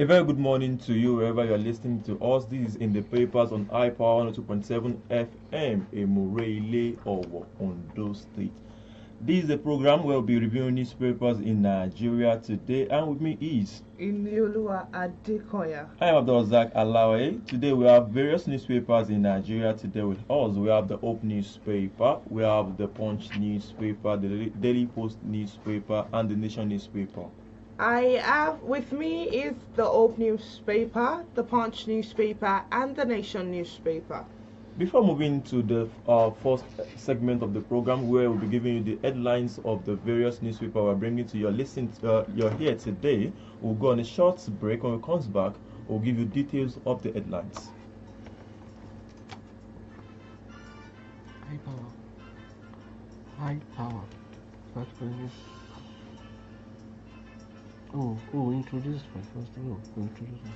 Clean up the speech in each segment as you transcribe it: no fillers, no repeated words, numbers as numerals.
A very good morning to you wherever you are listening to us. This is in the papers on iPower 102.7 FM, Emurele Owo, Ondo State. This is a program where we'll be reviewing newspapers in Nigeria today, and with me is INIOLUWA. I am ABDULRASAQ. Today we have various newspapers in Nigeria today with us. We have the Hope newspaper, we have the Punch newspaper, the Daily Post newspaper, and the Nation newspaper. I have with me is the Hope newspaper, the Punch newspaper, and the Nation newspaper. Before moving to the first segment of the program, where we'll be giving you the headlines of the various newspapers we're bringing to your your ear today, we'll go on a short break. When we come back, we'll give you details of the headlines. High power. Introduce my first. Introduce me.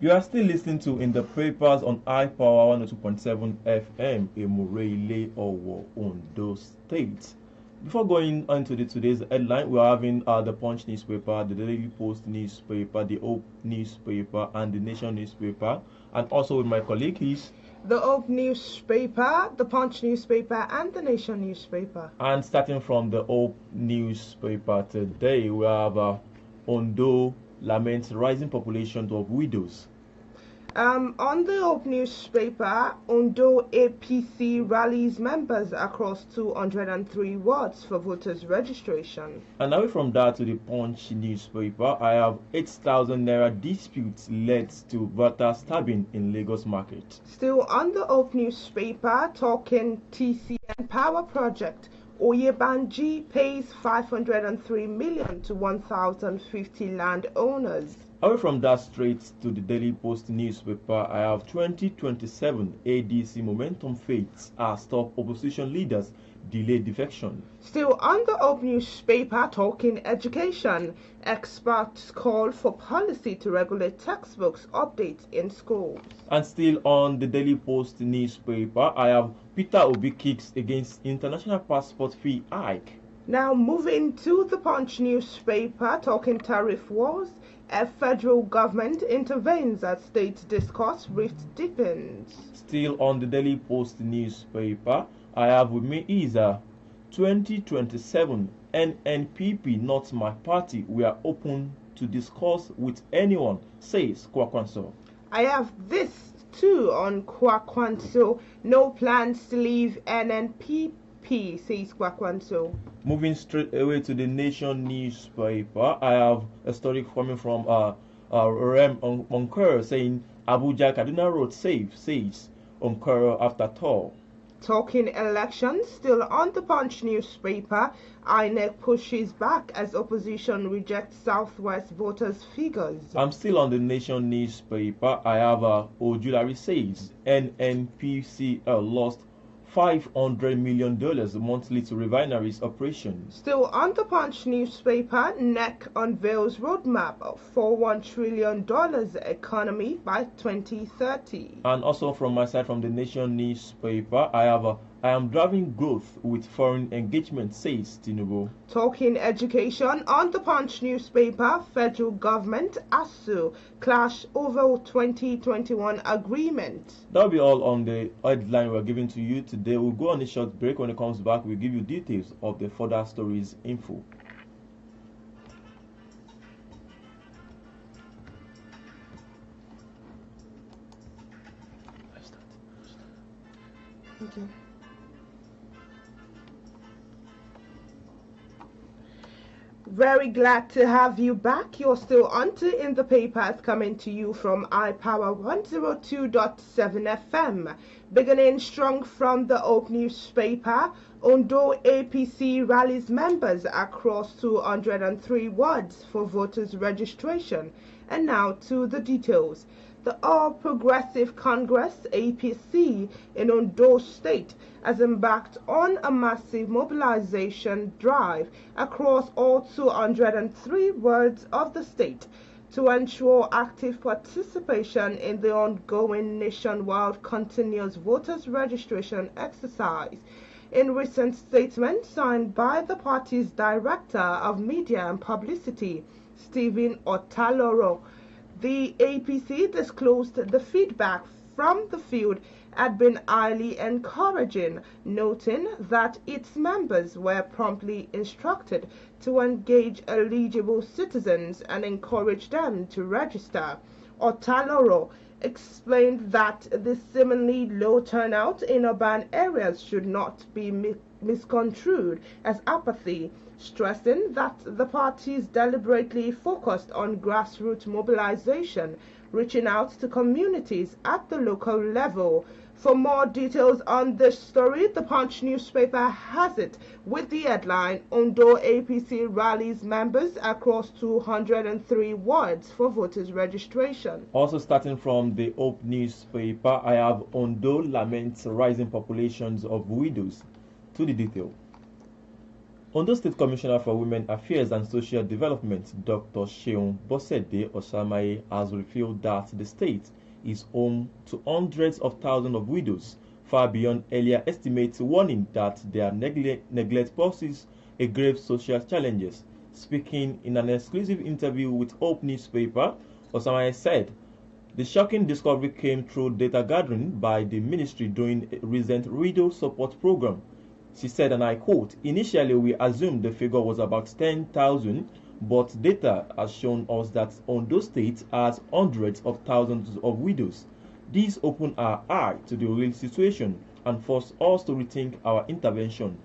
You are still listening to In the Papers on iPower 102.7 FM, Emurele Owo, Ondo State. Before going on to today's headline, we are having the Punch newspaper, the Daily Post newspaper, the Hope newspaper, and the Nation newspaper. And also with my colleague, he's the Hope newspaper, the Punch newspaper, and the Nation newspaper. And starting from the Hope newspaper today, we have Ondo laments rising population of widows. On the Hope newspaper, Ondo APC rallies members across 203 wards for voters registration. And away from that to the Punch newspaper, I have 8,000 naira disputes led to voter stabbing in Lagos market. Still on the Hope newspaper, talking TCN power project. Oyebanji pays 503 million to 1,050 landowners. Away from that, straight to the Daily Post newspaper, I have 2027 ADC momentum fades as top opposition leaders delay defection. Still on the Hope newspaper, talking education, experts call for policy to regulate textbooks updates in schools. And still on the Daily Post newspaper, I have Peter Obi kicks against international passport fee hike. Now moving to the Punch newspaper, talking tariff wars, a federal government intervenes as state discuss rift deepens. Still on the Daily Post newspaper, I have with me is 2027 NNPP, not my party. We are open to discuss with anyone, says Kwakwanso. I have this too on Kwakwanso. No plans to leave NNPP, says Kwakwanso. Moving straight away to the Nation newspaper, I have a story coming from Rem Onkero saying Abuja Kaduna Road safe, says Onkero after tour. Talking elections, still on the Punch newspaper, INEC pushes back as opposition rejects Southwest voters' figures. I'm still on the Nation newspaper. I have Ojulari says NNPCL lost $500 million monthly to refineries operations. Still on the Punch newspaper, NEC unveils roadmap for $1 trillion economy by 2030. And also from my side, from the Nation newspaper, I am driving growth with foreign engagement, says Tinubu. Talking education, on the Punch newspaper, federal government ASU clash over 2021 agreement. That'll be all on the headline we're giving to you today. We'll go on a short break. When it comes back, we'll give you details of the further stories info. Okay. Very glad to have you back. You're still on to In the Papers, coming to you from iPower 102.7 FM. Beginning strong from the Hope newspaper, Ondo APC rallies members across 203 wards for voters registration. And now to the details. The All Progressive Congress APC in Ondo State has embarked on a massive mobilization drive across all 203 wards of the state to ensure active participation in the ongoing nationwide continuous voters registration exercise. In recent statement signed by the party's Director of Media and Publicity, Stephen Otaloro, the APC disclosed the feedback from the field had been highly encouraging, noting that its members were promptly instructed to engage eligible citizens and encourage them to register. Otaloro explained that the seemingly low turnout in urban areas should not be misconstrued as apathy, stressing that the parties deliberately focused on grassroots mobilization, reaching out to communities at the local level. For more details on this story, the Punch newspaper has it with the headline, Ondo APC rallies members across 203 wards for voters registration. Also starting from the Hope newspaper, I have Ondo laments rising populations of widows. To the detail. Ondo State Commissioner for Women Affairs and Social Development, Dr. Sheon Bosede Osamaye, has revealed that the state is home to hundreds of thousands of widows, far beyond earlier estimates, warning that their neglect poses a grave social challenges. Speaking in an exclusive interview with Hope newspaper, Osamaye said, the shocking discovery came through data gathering by the ministry during a recent widow support program. She said, and I quote, initially we assumed the figure was about 10,000, but data has shown us that Ondo State has hundreds of thousands of widows. These open our eye to the real situation and force us to rethink our intervention.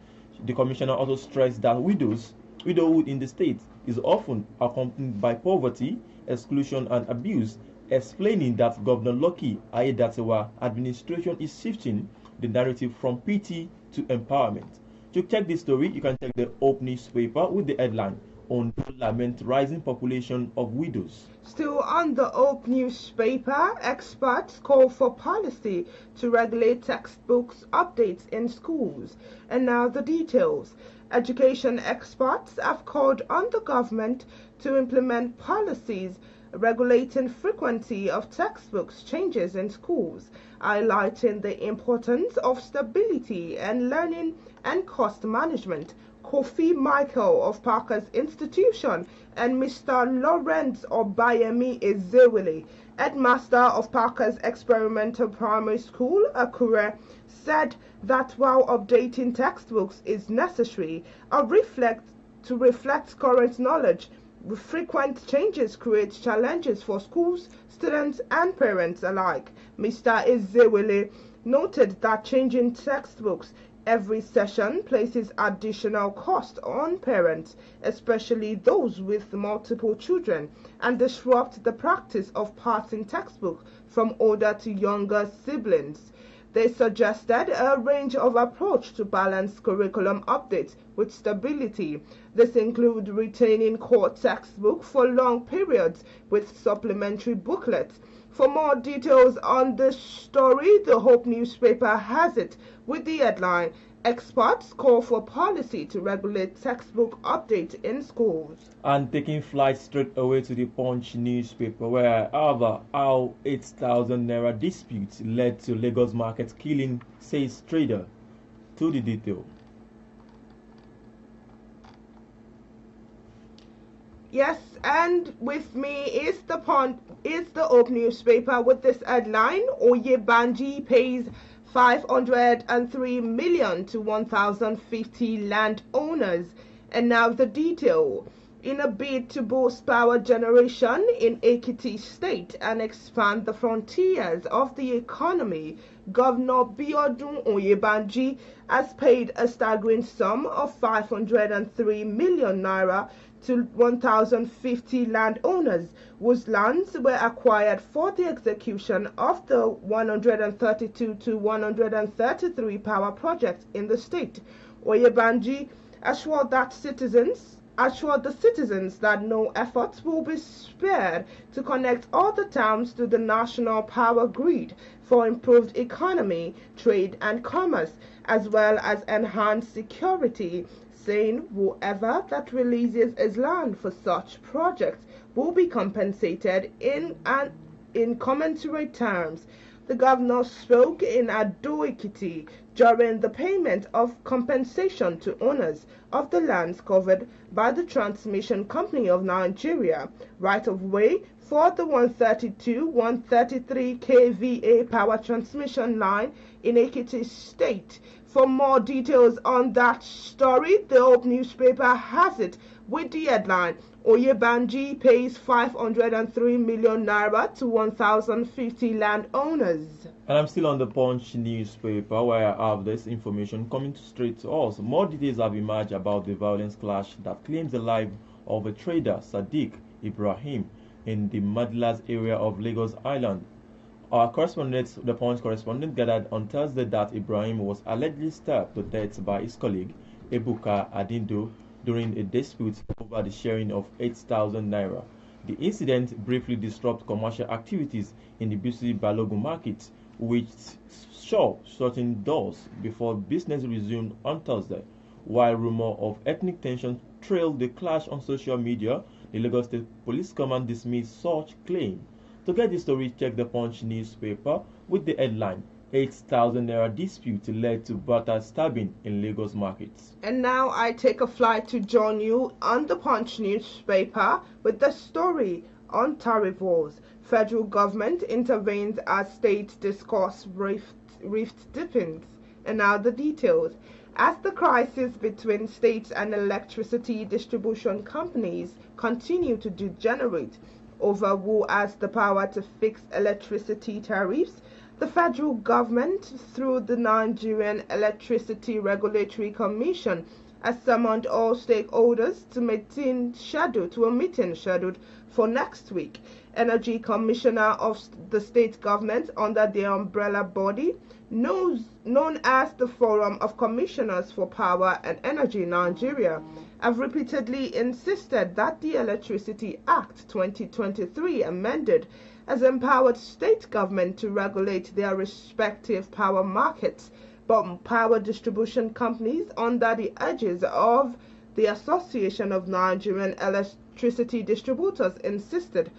The commissioner also stressed that widowhood in the state is often accompanied by poverty, exclusion and abuse, explaining that Governor Lucky Aiyedatiwa administration is shifting the narrative from pity to empowerment. To check this story, you can check the Hope newspaper with the headline, Ondo lament rising population of widows. Still on the Hope newspaper, experts call for policy to regulate textbooks updates in schools. And now the details. Education experts have called on the government to implement policies regulating frequency of textbooks changes in schools, highlighting the importance of stability and learning and cost management. Kofi Michael of Parker's Institution and Mr. Lawrence Obayemi Ezewele, headmaster of Parker's Experimental Primary School, Akure, said that while updating textbooks is necessary, to reflect current knowledge, frequent changes create challenges for schools, students, and parents alike. Mr. Ezewele noted that changing textbooks every session places additional cost on parents, especially those with multiple children, and disrupt the practice of passing textbooks from older to younger siblings. They suggested a range of approach to balance curriculum updates with stability. This includes retaining core textbook for long periods with supplementary booklets. For more details on this story, the Hope newspaper has it with the headline, experts call for policy to regulate textbook updates in schools. And taking flight straight away to the Punch newspaper, where however how 8,000 naira dispute led to Lagos market killing, says trader. To the detail. Yes, and with me is the Hope newspaper with this headline, Oyebanji pays 503 million to 1,050 landowners. And now the detail. In a bid to boost power generation in Ekiti State and expand the frontiers of the economy, Governor Biodun Oyebanji has paid a staggering sum of 503 million naira to 1,050 landowners whose lands were acquired for the execution of the 132 to 133 power projects in the state. Oyebanji assured the citizens that no efforts will be spared to connect all the towns to the national power grid for improved economy, trade and commerce, as well as enhanced security, saying whoever that releases his land for such projects will be compensated in commensurate terms. The governor spoke in Ado-Ekiti during the payment of compensation to owners of the lands covered by the Transmission Company of Nigeria right-of-way for the 132-133 kVA power transmission line in Ekiti State. For more details on that story, the Hope newspaper has it with the headline, Oyebanji pays 503 million naira to 1,050 landowners. And I'm still on the Punch newspaper where I have this information coming straight to us. More details have emerged about the violence clash that claims the life of a trader, Sadiq Ibrahim, in the Madlas area of Lagos Island. Our correspondent, the Punch correspondent, gathered on Thursday that Ibrahim was allegedly stabbed to death by his colleague, Ebuka Adindo, during a dispute over the sharing of 8,000 naira. The incident briefly disrupted commercial activities in the busy Balogun market, which shut certain doors before business resumed on Thursday. While rumor of ethnic tension trailed the clash on social media, the Lagos State Police Command dismissed such claim. To get the story, check the Punch newspaper with the headline, 8,000 naira dispute led to brutal stabbing in Lagos markets. And now I take a flight to join you on the Punch newspaper with the story on tariff wars. Federal government intervenes as state discourse rift deepens. And now the details. As the crisis between states and electricity distribution companies continue to degenerate over who has the power to fix electricity tariffs, the federal government, through the Nigerian Electricity Regulatory Commission, has summoned all stakeholders to a meeting scheduled for next week. Energy Commissioner of the state government under the umbrella body known as the Forum of Commissioners for Power and Energy in Nigeria, have repeatedly insisted that the Electricity Act 2023 amended has empowered state government to regulate their respective power markets, but power distribution companies, under the edges of the Association of Nigerian Electricity Distributors, insisted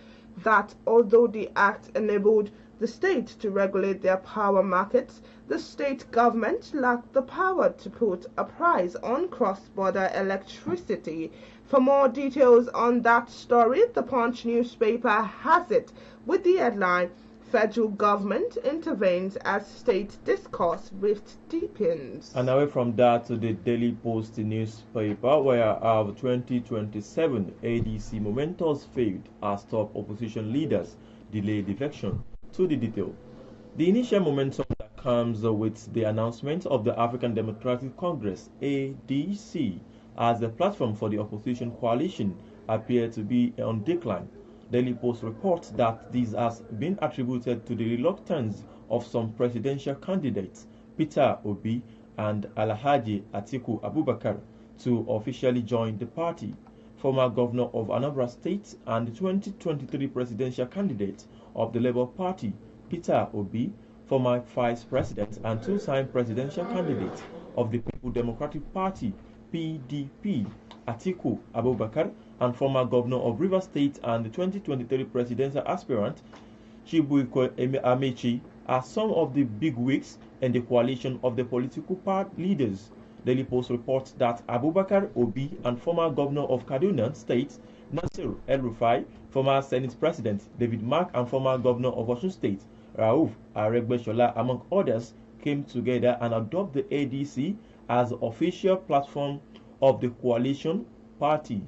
that although the act enabled the state to regulate their power markets, the state government lacked the power to put a price on cross-border electricity. For more details on that story, the Punch newspaper has it with the headline, Federal Government Intervenes as State Discourse Rift Deepens. And away from that to the Daily Post newspaper, where I have 2027 ADC momentous failed as top opposition leaders delay defection. To the detail. The initial momentum that comes with the announcement of the African Democratic Congress ADC as the platform for the opposition coalition appear to be on decline. Daily Post reports that this has been attributed to the reluctance of some presidential candidates, Peter Obi and Alhaji Atiku Abubakar, to officially join the party. Former governor of Anambra State and 2023 presidential candidate of the Labour Party, Peter Obi, former vice president and two-time presidential candidate of the People Democratic Party, PDP, Atiku Abubakar, and former governor of Rivers State and the 2023 presidential aspirant, Chibuike Amechi, are some of the bigwigs in the coalition of the political party leaders. Daily Post reports that Abubakar Obi and former governor of Kaduna State, Nasir El-Rufai, former Senate President David Mark, and former governor of Osun State, Rauf Aregbesola, among others, came together and adopted the ADC as the official platform of the coalition party.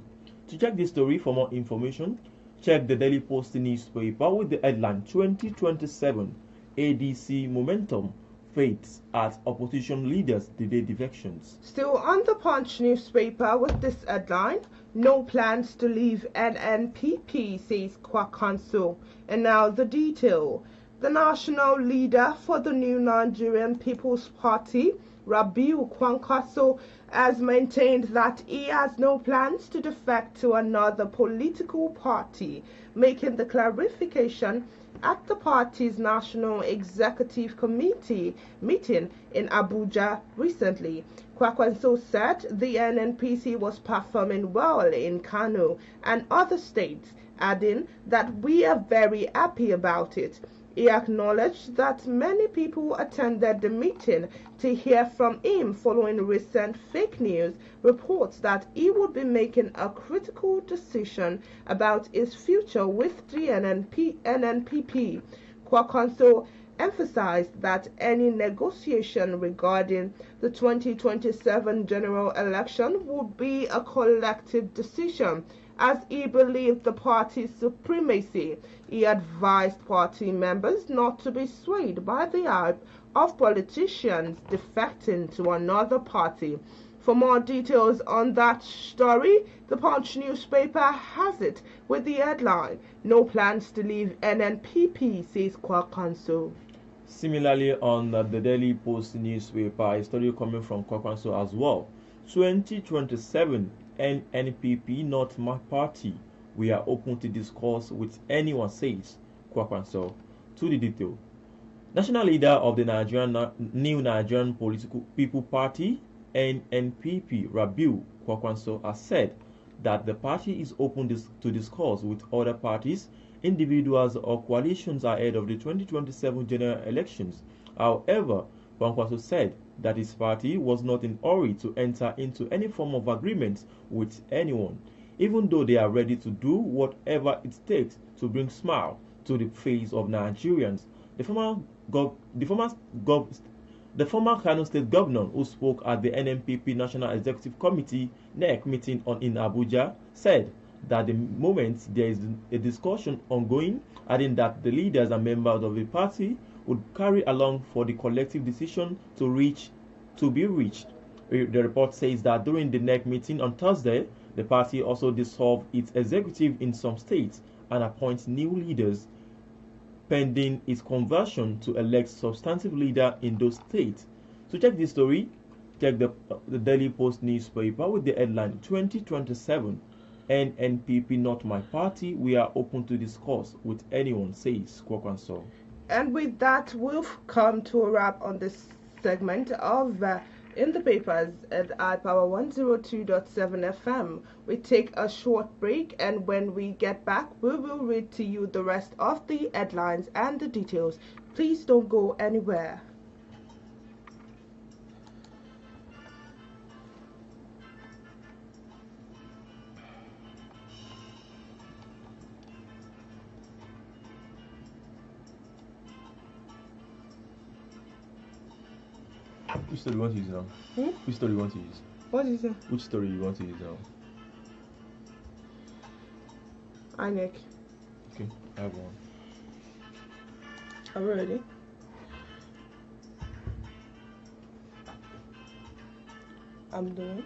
To check this story for more information, check the Daily Post newspaper with the headline 2027 ADC momentum fades as opposition leaders delay defections. Still on the Punch newspaper with this headline, no plans to leave NNPP, says Kwakanso. And now the detail. The national leader for the new Nigerian People's Party, Rabiu Kwankwaso, has maintained that he has no plans to defect to another political party, making the clarification at the party's National Executive Committee meeting in Abuja recently. Kwankwaso said the NNPC was performing well in Kano and other states, adding that we are very happy about it. He acknowledged that many people attended the meeting to hear from him following recent fake news reports that he would be making a critical decision about his future with the NNPP. Kwankwaso emphasized that any negotiation regarding the 2027 general election would be a collective decision, as he believed the party's supremacy. He advised party members not to be swayed by the hype of politicians defecting to another party. For more details on that story, the Punch newspaper has it with the headline, "No plans to leave NNPP, says Kwankwaso." Similarly, on the Daily Post newspaper, a story coming from Kwankwaso as well. 2027 NNPP, not my party. We are open to discuss with anyone, says Kwankwaso. To the detail. National leader of the New Nigerian Political People Party, NNPP, Rabiu Kwankwaso, has said that the party is open to discuss with other parties, individuals or coalitions ahead of the 2027 general elections. However, Kwankwaso said that his party was not in a hurry to enter into any form of agreement with anyone, even though they are ready to do whatever it takes to bring smile to the face of Nigerians. The former Kano State Governor, who spoke at the NNPP National Executive Committee (NEC) meeting in Abuja, said that the moment there is a discussion ongoing, adding that the leaders and members of the party would carry along for the collective decision to be reached. The report says that during the NEC meeting on Thursday, the party also dissolved its executive in some states and appoints new leaders, pending its conversion to elect substantive leader in those states. To check this story, check the Daily Post newspaper with the headline 2027 NNPP, not my party. We are open to discuss with anyone, says Kwankwaso. And with that, we've come to a wrap on this segment of In the Papers at iPower 102.7 FM. We take a short break, and when we get back, we will read to you the rest of the headlines and the details. Please don't go anywhere. Which story you want to use now? Which story you want to use? What did you say? Which story you want to use now? INEC. Okay, I have one. Are we ready? I'm doing.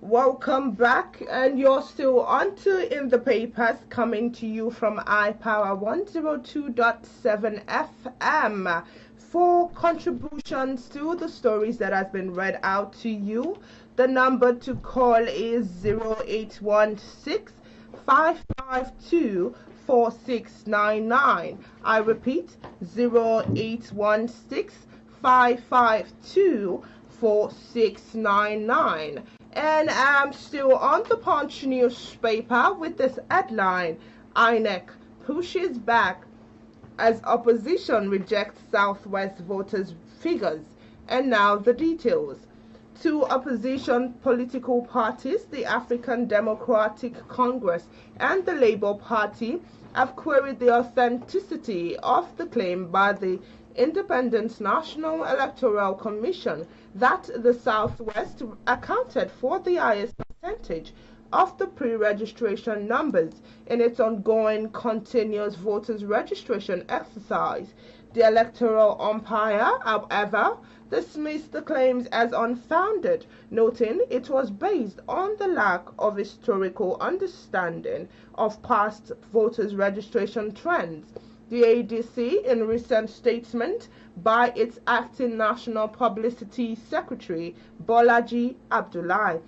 Welcome back, and you're still on to In the Papers, coming to you from iPower 102.7 FM. For contributions to the stories that has been read out to you, the number to call is 0816 552 4699. I repeat, 0816 552 4699. And I'm still on the Punch newspaper with this headline, INEC pushes back as opposition rejects Southwest voters' figures. And now the details. Two opposition political parties, the African Democratic Congress and the Labour Party, have queried the authenticity of the claim by the Independent National Electoral Commission that the Southwest accounted for the highest percentage of the pre-registration numbers in its ongoing continuous voters registration exercise. The electoral umpire, however, dismissed the claims as unfounded, noting it was based on the lack of historical understanding of past voters registration trends. The ADC, in recent statement by its acting National Publicity Secretary, Bolaji Abdullahi,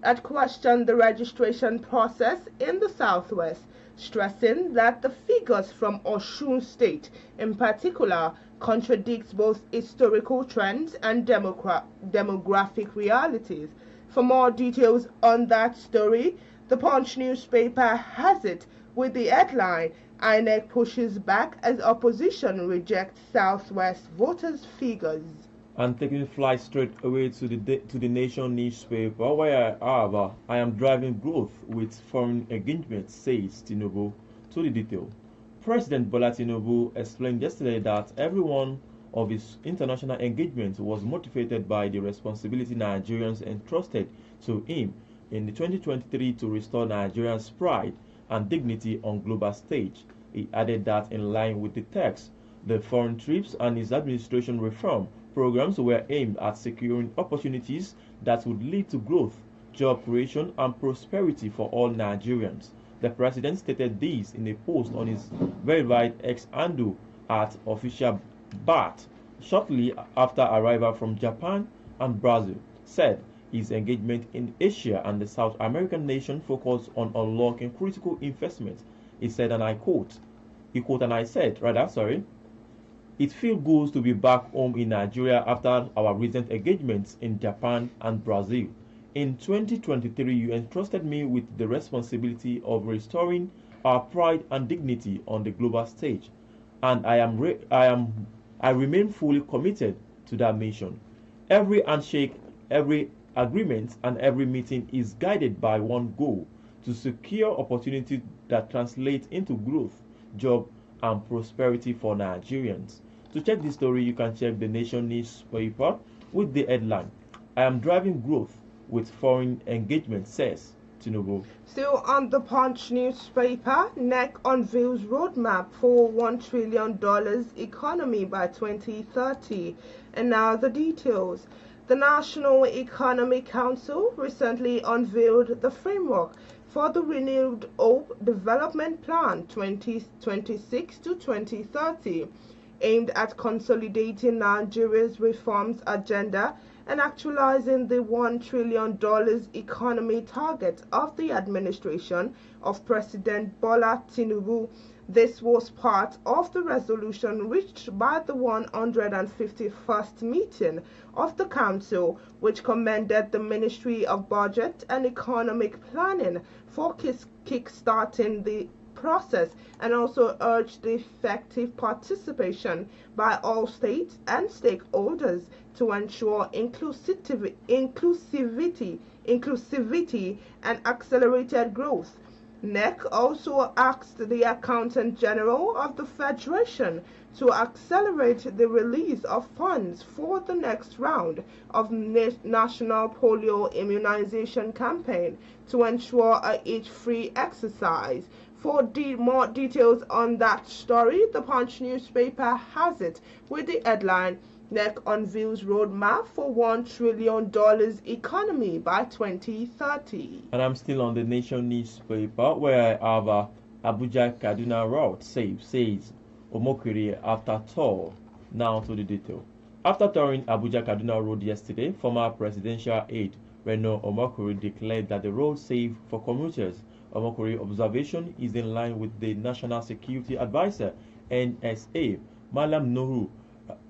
had questioned the registration process in the Southwest, stressing that the figures from Osun State, in particular, contradicts both historical trends and demographic realities. For more details on that story, the Punch newspaper has it with the headline, INEC pushes back as opposition rejects Southwest voters' figures. And taking flight straight away to the Nation newspaper, where I am driving growth with foreign engagement, says Tinubu. To the detail, President Bola Tinubu explained yesterday that every one of his international engagements was motivated by the responsibility Nigerians entrusted to him in the 2023 to restore Nigerians' pride and dignity on global stage. He added that in line with the text, the foreign trips and his administration reform programs were aimed at securing opportunities that would lead to growth, job creation, and prosperity for all Nigerians. The president stated this in a post on his verified X handle at official BAT shortly after arrival from Japan and Brazil. Said his engagement in Asia and the South American nation focused on unlocking critical investments. He said, and I quote, it feels good to be back home in Nigeria after our recent engagements in Japan and Brazil. In 2023, you entrusted me with the responsibility of restoring our pride and dignity on the global stage, and I remain fully committed to that mission. Every handshake, every agreement, and every meeting is guided by one goal: to secure opportunities that translate into growth, job, and prosperity for Nigerians. To check this story, you can check the Nation newspaper with the headline, I am driving growth with foreign engagement, says Tinubu. Still on the Punch newspaper, NEC unveils roadmap for $1 trillion economy by 2030. And now the details. The National Economic Council recently unveiled the framework for the Renewed Hope Development Plan 2026 to 2030, aimed at consolidating Nigeria's reforms agenda and actualizing the $1 trillion economy target of the administration of President Bola Tinubu. This was part of the resolution reached by the 151st meeting of the Council, which commended the Ministry of Budget and Economic Planning for kick-starting the process and also urged the effective participation by all states and stakeholders to ensure inclusivity and accelerated growth. NEC also asked the Accountant General of the Federation to accelerate the release of funds for the next round of national polio immunization campaign to ensure a itch-free exercise. For more details on that story, the Punch newspaper has it with the headline, NEC unveils roadmap for $1 trillion economy by 2030. And I'm still on the Nation newspaper where I have Abuja Kaduna route says Omokiri after tour. Now to the detail. After touring Abuja Kaduna Road yesterday, former presidential aide Reno Omokiri declared that the road safe for commuters. Omokiri observation is in line with the National Security Advisor NSA Malam Nuhu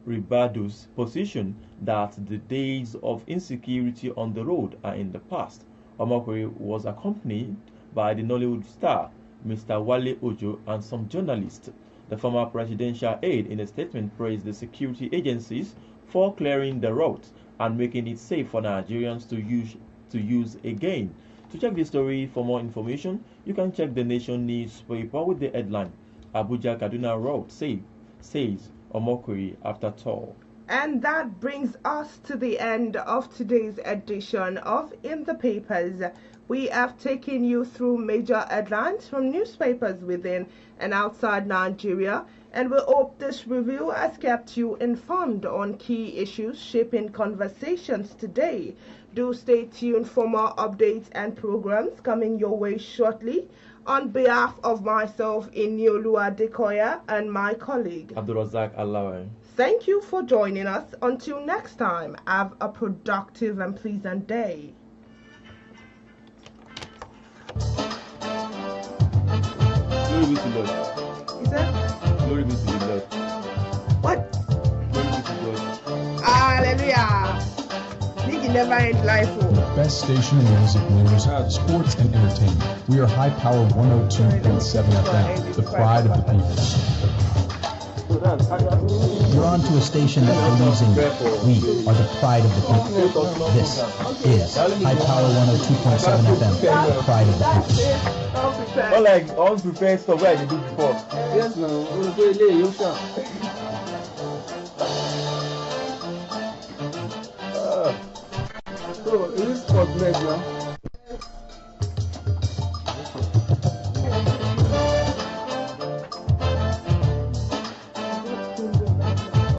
Ribadu's position that the days of insecurity on the road are in the past. Omokiri was accompanied by the Nollywood star Mr. Wale Ojo and some journalists. The former presidential aide in a statement praised the security agencies for clearing the roads and making it safe for Nigerians to use again. To check this story for more information, you can check the Nation newspaper with the headline, Abuja Kaduna Road says Omokiri after tour. And that brings us to the end of today's edition of In the Papers. We have taken you through major headlines from newspapers within and outside Nigeria, and we hope this review has kept you informed on key issues shaping conversations today. Do stay tuned for more updates and programs coming your way shortly. On behalf of myself, INIOLUWA, and my colleague, ABDULRASAQ, thank you for joining us. Until next time, have a productive and pleasant day. Glory be to God. Is that? Glory be to the Lord. What? Glory be to God. Hallelujah. he never end life. Best station in music news, sports, and entertainment. We are High Power 102.7 FM, the pride of the people. You're on to a station that believes in you. We are the pride of the people. This is High Power 102.7 FM, the pride of the people. Not like unprepared stuff where I did do before. Yes, no. We'll play late, you sir. So, is this sport leg now?